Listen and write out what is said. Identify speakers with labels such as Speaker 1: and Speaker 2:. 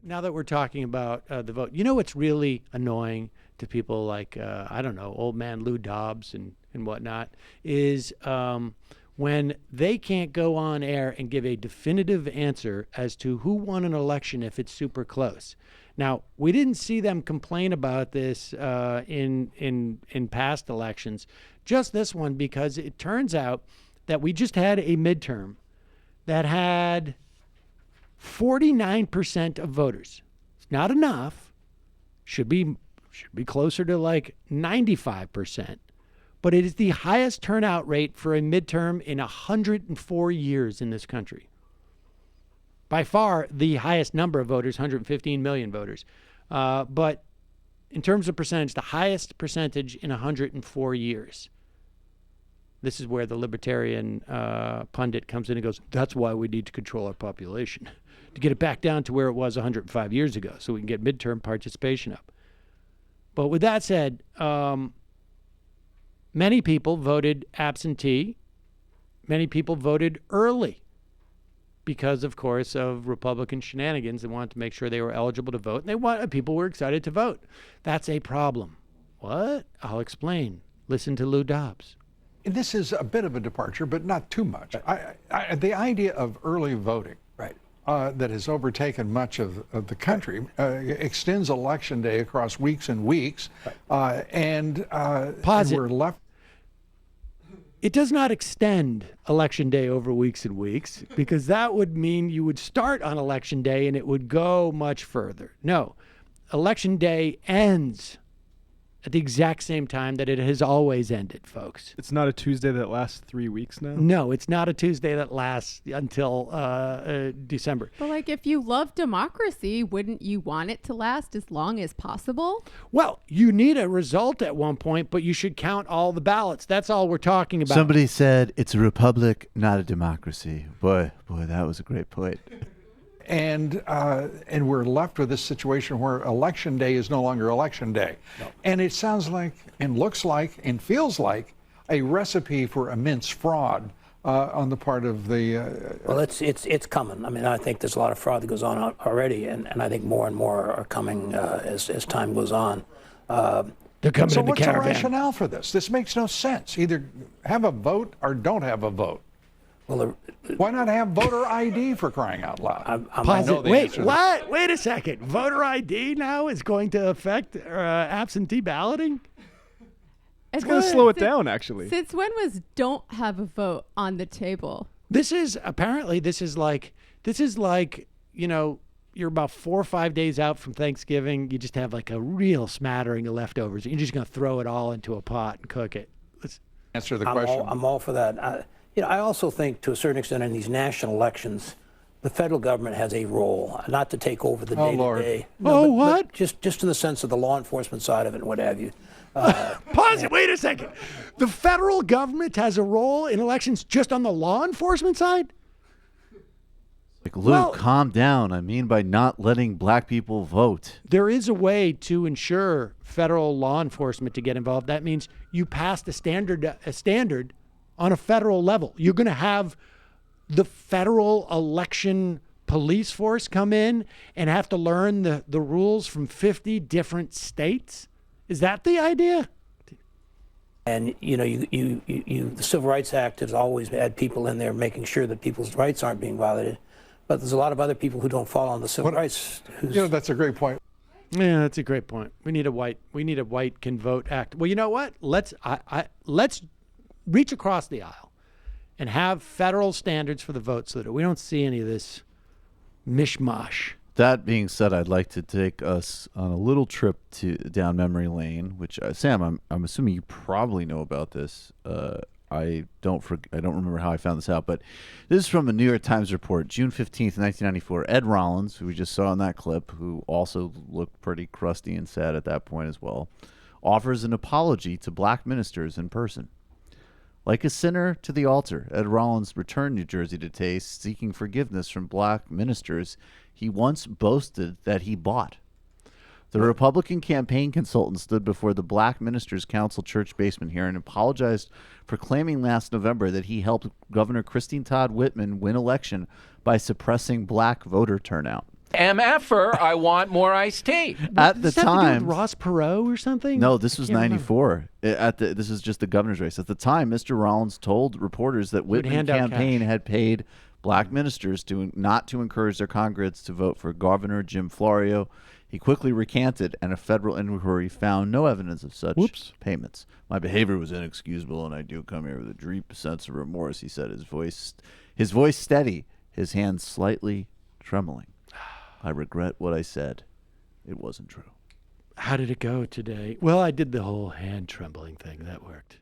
Speaker 1: now that we're talking about the vote, you know what's really annoying to people like, I don't know, old man Lou Dobbs and whatnot, is when they can't go on air and give a definitive answer as to who won an election if it's super close. Now, we didn't see them complain about this in past elections, just this one, because it turns out that we just had a midterm that had 49% of voters. It's not enough. Should be closer to like 95%. But it is the highest turnout rate for a midterm in 104 years in this country. By far the highest number of voters, 115 million voters. But in terms of percentage, the highest percentage in 104 years. This is where the libertarian pundit comes in and goes, that's why we need to control our population, to get it back down to where it was 105 years ago so we can get midterm participation up. But with that said, many people voted absentee. Many people voted early because, of course, of Republican shenanigans. They wanted to make sure they were eligible to vote, and people were excited to vote. That's a problem. What? I'll explain. Listen to Lou Dobbs.
Speaker 2: This is a bit of a departure, but not too much. The idea of early voting, that has overtaken much of the country, extends election day across weeks and weeks, and we're left.
Speaker 1: It does not extend election day over weeks and weeks, because that would mean you would start on election day and it would go much further. No, election day ends at the exact same time that it has always ended, folks.
Speaker 3: It's not a Tuesday that lasts 3 weeks now?
Speaker 1: No, it's not a Tuesday that lasts until December.
Speaker 4: But like, if you love democracy, wouldn't you want it to last as long as possible?
Speaker 1: Well, you need a result at one point, but you should count all the ballots. That's all we're talking about.
Speaker 5: Somebody said it's a republic, not a democracy. Boy, that was a great point.
Speaker 2: And we're left with this situation where election day is no longer election day. No. And it sounds like, and looks like, and feels like a recipe for immense fraud on the part of the...
Speaker 6: Well, it's coming. I mean, I think there's a lot of fraud that goes on already, and I think more and more are coming as time goes on.
Speaker 1: They're coming
Speaker 2: so
Speaker 1: in the
Speaker 2: what's
Speaker 1: caravan.
Speaker 2: the rationale for this? This makes no sense. Either have a vote or don't have a vote.
Speaker 6: Well,
Speaker 2: why not have voter ID, for crying out loud?
Speaker 1: Wait, what? Wait a second. Voter ID now is going to affect absentee balloting?
Speaker 3: It's going to slow it down, actually.
Speaker 4: Since when was don't have a vote on the table?
Speaker 1: This is like, you know, you're about 4 or 5 days out from Thanksgiving. You just have like a real smattering of leftovers. You're just going to throw it all into a pot and cook it. Let's
Speaker 2: answer the question.
Speaker 6: I'm all for that. I also think, to a certain extent, in these national elections, the federal government has a role, not to take over the day-to-day.
Speaker 1: What?
Speaker 6: Just in the sense of the law enforcement side of it and what have you.
Speaker 1: Pause it. Wait a second. The federal government has a role in elections just on the law enforcement side?
Speaker 5: Like, Luke, calm down. I mean by not letting black people vote.
Speaker 1: There is a way to ensure federal law enforcement to get involved. That means you passed a standard on a federal level. You're going to have the federal election police force come in and have to learn the rules from 50 different states. Is that the idea?
Speaker 6: And the Civil Rights Act has always had people in there making sure that people's rights aren't being violated. But there's a lot of other people who don't fall on the civil rights.
Speaker 2: That's a great point.
Speaker 1: Yeah, that's a great point. We need a white can vote act. Well, you know what? Let's reach across the aisle and have federal standards for the vote so that we don't see any of this mishmash.
Speaker 5: That being said, I'd like to take us on a little trip down memory lane, which Sam, I'm assuming you probably know about this. I don't remember how I found this out, but this is from a New York Times report, June 15th, 1994. Ed Rollins, who we just saw in that clip, who also looked pretty crusty and sad at that point as well, offers an apology to black ministers in person. Like a sinner to the altar, Ed Rollins returned New Jersey to taste, seeking forgiveness from black ministers he once boasted that he bought. The Republican campaign consultant stood before the Black Ministers Council church basement here and apologized for claiming last November that he helped Governor Christine Todd Whitman win election by suppressing black voter turnout.
Speaker 7: MFer, I want more iced tea.
Speaker 5: At the
Speaker 1: Does this have to do
Speaker 5: time,
Speaker 1: with Ross Perot or something?
Speaker 5: no, this was
Speaker 1: Can't remember.
Speaker 5: 94. This is just the governor's race. At the time, Mr. Rollins told reporters that Whitman
Speaker 1: hand out
Speaker 5: campaign
Speaker 1: cash.
Speaker 5: had paid black ministers not to encourage their congregants to vote for Governor Jim Florio. He quickly recanted, and a federal inquiry found no evidence of such payments. My behavior was inexcusable, and I do come here with a deep sense of remorse, he said, his voice steady, his hands slightly trembling. I regret what I said. It wasn't true.
Speaker 1: How did it go today? Well, I did the whole hand trembling thing. That worked.